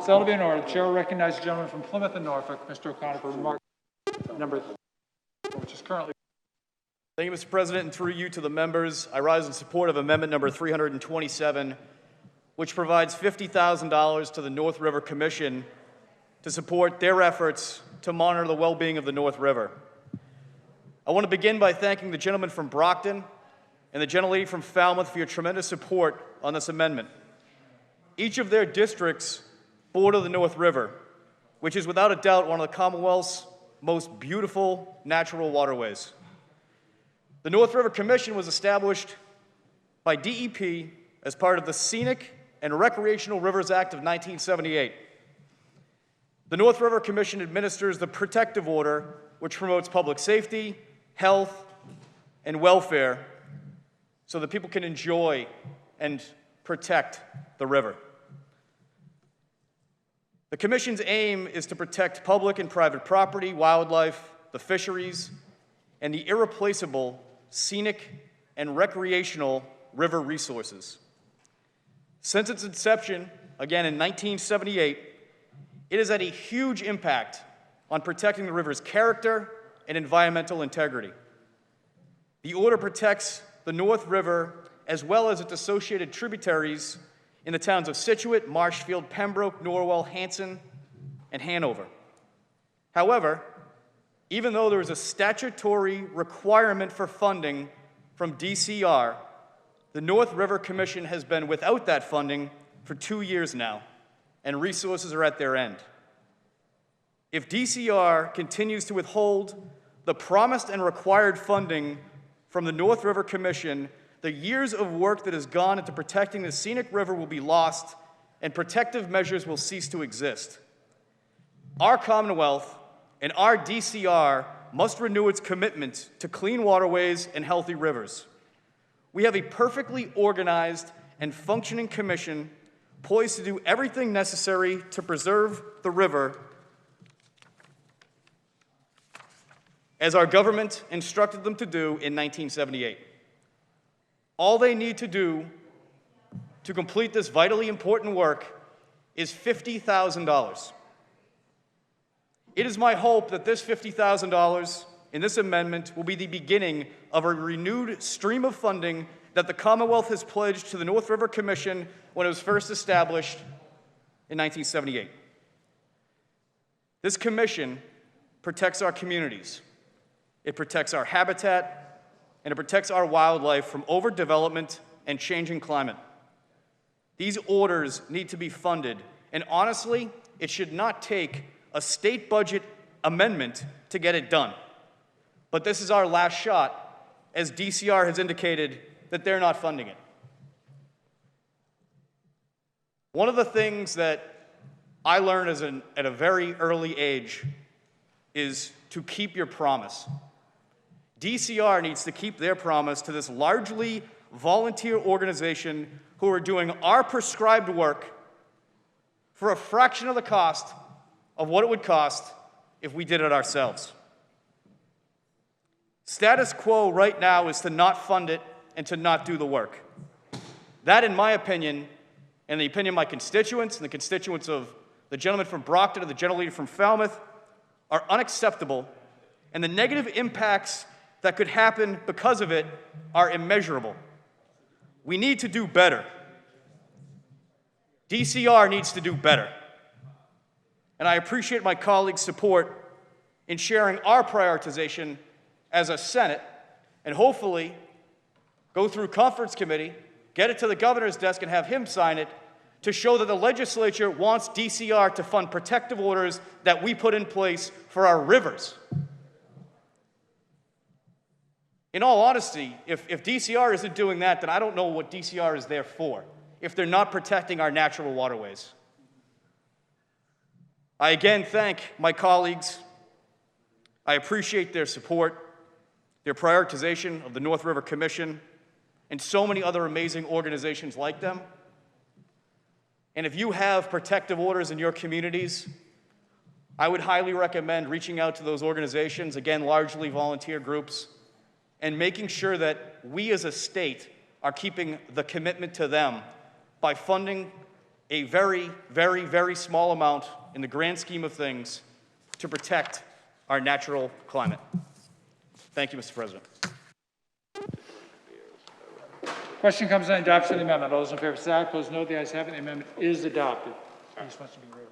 So that'll be in order. The chair will recognize the gentleman from Plymouth and Norfolk, Mr. O'Connor, for remark number, which is currently. Thank you, Mr. President, and through you to the members, I rise in support of amendment number 327, which provides $50,000 to the North River Commission to support their efforts to monitor the well-being of the North River. I want to begin by thanking the gentleman from Brockton and the gentlelady from Falmouth for your tremendous support on this amendment. Each of their districts border the North River, which is without a doubt one of the Commonwealth's most beautiful natural waterways. The North River Commission was established by DEP as part of the Scenic and Recreational Rivers Act of 1978. The North River Commission administers the protective order, which promotes public safety, health, and welfare so that people can enjoy and protect the river. The Commission's aim is to protect public and private property, wildlife, the fisheries, and the irreplaceable scenic and recreational river resources. Since its inception, again in 1978, it has had a huge impact on protecting the river's character and environmental integrity. The order protects the North River as well as its associated tributaries in the towns of Scituate, Marshfield, Pembroke, Norwell, Hanson, and Hanover. However, even though there is a statutory requirement for funding from DCR, the North River Commission has been without that funding for 2 years now, and resources are at their end. If DCR continues to withhold the promised and required funding from the North River Commission, the years of work that has gone into protecting the scenic river will be lost, and protective measures will cease to exist. Our Commonwealth and our DCR must renew its commitment to clean waterways and healthy rivers. We have a perfectly organized and functioning commission poised to do everything necessary to preserve the river as our government instructed them to do in 1978. All they need to do to complete this vitally important work is $50,000. It is my hope that this $50,000 in this amendment will be the beginning of a renewed stream of funding that the Commonwealth has pledged to the North River Commission when it was first established in 1978. This commission protects our communities, it protects our habitat, and it protects our wildlife from overdevelopment and changing climate. These orders need to be funded, and honestly, it should not take a state budget amendment to get it done. But this is our last shot, as DCR has indicated that they're not funding it. One of the things that I learned at a very early age is to keep your promise. DCR needs to keep their promise to this largely volunteer organization who are doing our prescribed work for a fraction of the cost of what it would cost if we did it ourselves. Status quo right now is to not fund it and to not do the work. That, in my opinion, and the opinion of my constituents and the constituents of the gentleman from Brockton and the gentlelady from Falmouth, are unacceptable, and the negative impacts that could happen because of it are immeasurable. We need to do better. DCR needs to do better. And I appreciate my colleagues' support in sharing our prioritization as a Senate, and hopefully go through conference committee, get it to the governor's desk and have him sign it to show that the legislature wants DCR to fund protective orders that we put in place for our rivers. In all honesty, if DCR isn't doing that, then I don't know what DCR is there for, if they're not protecting our natural waterways. I again thank my colleagues. I appreciate their support, their prioritization of the North River Commission, and so many other amazing organizations like them. And if you have protective orders in your communities, I would highly recommend reaching out to those organizations, again, largely volunteer groups, and making sure that we as a state are keeping the commitment to them by funding a very, very, very small amount in the grand scheme of things to protect our natural climate. Thank you, Mr. President. Question comes on adoption of the amendment. All those in favor say aye. Opposed, no. The ayes have it. The amendment is adopted. This wants to be read.